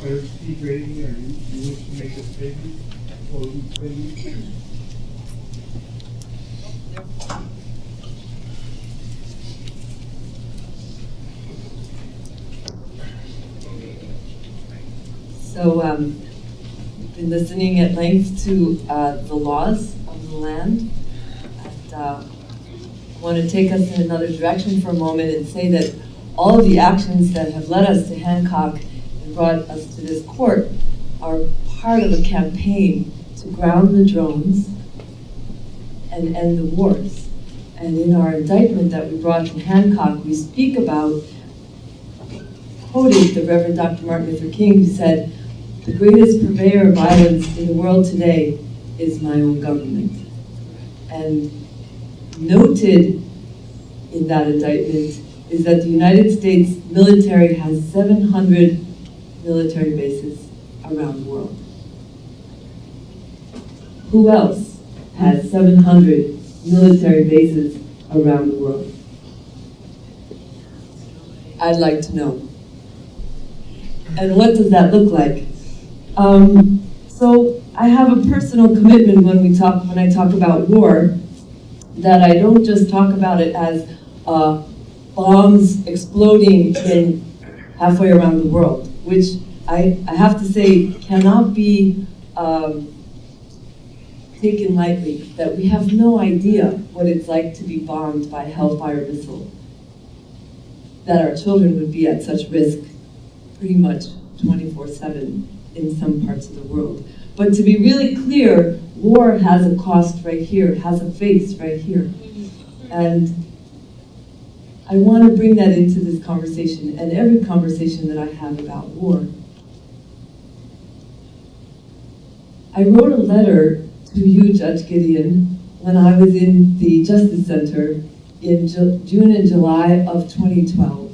P. Grady, or you wish to make a statement? Or So, we've been listening at length to the laws of the land. And I want to take us in another direction for a moment and say that all of the actions that have led us to Hancock and brought us to this court are part of a campaign to ground the drones and end the wars. And in our indictment that we brought to Hancock, we speak about, quoting the Reverend Dr. Martin Luther King, who said, "The greatest purveyor of violence in the world today is my own government." And noted in that indictment is that the United States military has 700 military bases around the world. Who else has 700 military bases around the world? I'd like to know. And what does that look like? So I have a personal commitment when I talk about war, that I don't just talk about it as bombs exploding in halfway around the world, which I have to say cannot be taken lightly, that we have no idea what it's like to be bombed by a Hellfire missile, that our children would be at such risk pretty much 24/7 in some parts of the world. But to be really clear, war has a cost right here, has a face right here. And I want to bring that into this conversation and every conversation that I have about war. I wrote a letter to you, Judge Gideon, when I was in the Justice Center in June and July of 2012.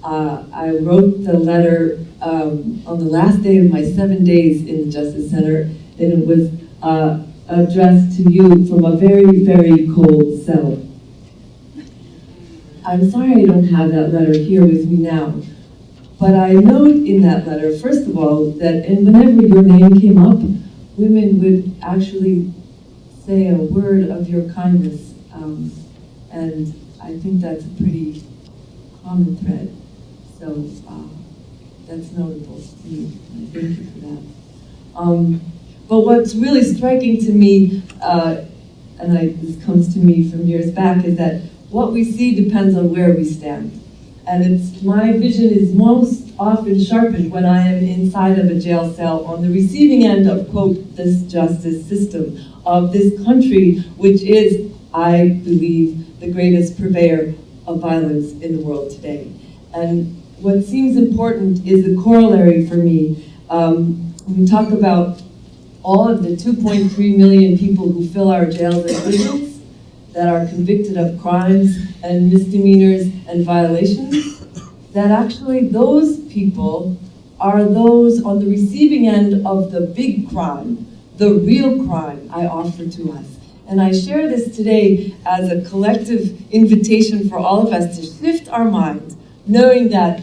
I wrote the letter on the last day of my 7 days in the Justice Center, and it was addressed to you from a very, very cold cell. I'm sorry I don't have that letter here with me now, but I note in that letter, first of all, that whenever your name came up, women would actually say a word of your kindness, and I think that's a pretty common thread. So that's notable to me. Thank you for that. But what's really striking to me, this comes to me from years back, is that what we see depends on where we stand. And my vision is most often sharpened when I am inside of a jail cell on the receiving end of, quote, this justice system of this country, which is, I believe, the greatest purveyor of violence in the world today. And what seems important is the corollary for me. When we talk about all of the 2.3 million people who fill our jails and prisons that are convicted of crimes and misdemeanors and violations, that actually those people are those on the receiving end of the big crime, the real crime I offer to us. And I share this today as a collective invitation for all of us to shift our mind, knowing that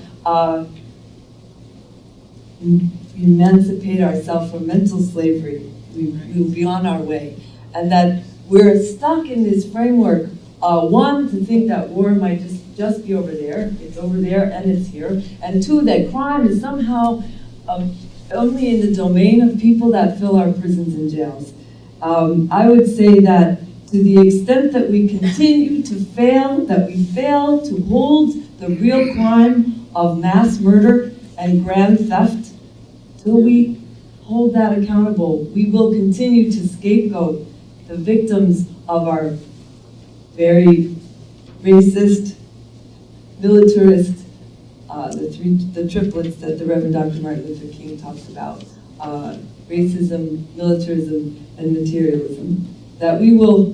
we emancipate ourselves from mental slavery, we will be on our way, and that we're stuck in this framework, one, to think that war might just be over there, it's over there and it's here, and two, that crime is somehow only in the domain of people that fill our prisons and jails. I would say that to the extent that we continue to fail, that we fail to hold the real crime of mass murder and grand theft, till we hold that accountable, we will continue to scapegoat the victims of our very racist, militarist, the triplets that the Reverend Dr. Martin Luther King talks about, racism, militarism, and materialism, that we will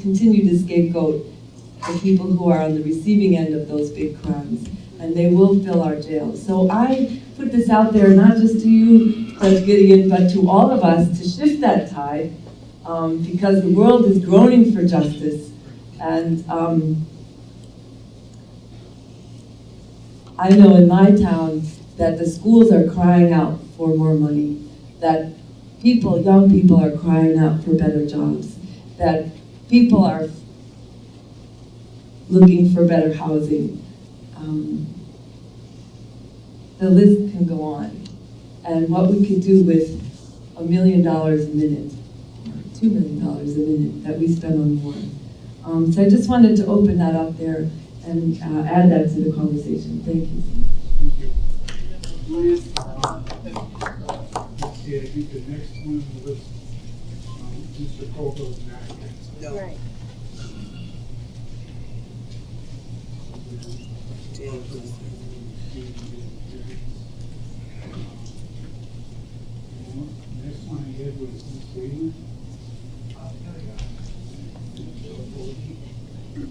continue to scapegoat the people who are on the receiving end of those big crimes, and they will fill our jails. So I put this out there not just to you, Judge Gideon, but to all of us to shift that tide, because the world is groaning for justice. And I know in my town that the schools are crying out for more money, that young people are crying out for better jobs, that people are looking for better housing. The list can go on. And what we could do with $1 million a minute, or $2 million a minute that we spend on war. So I just wanted to open that up there and add that to the conversation. Thank you. Thank you. Let's see, I think the next one on the list, Mr. Coco's next. No. Right.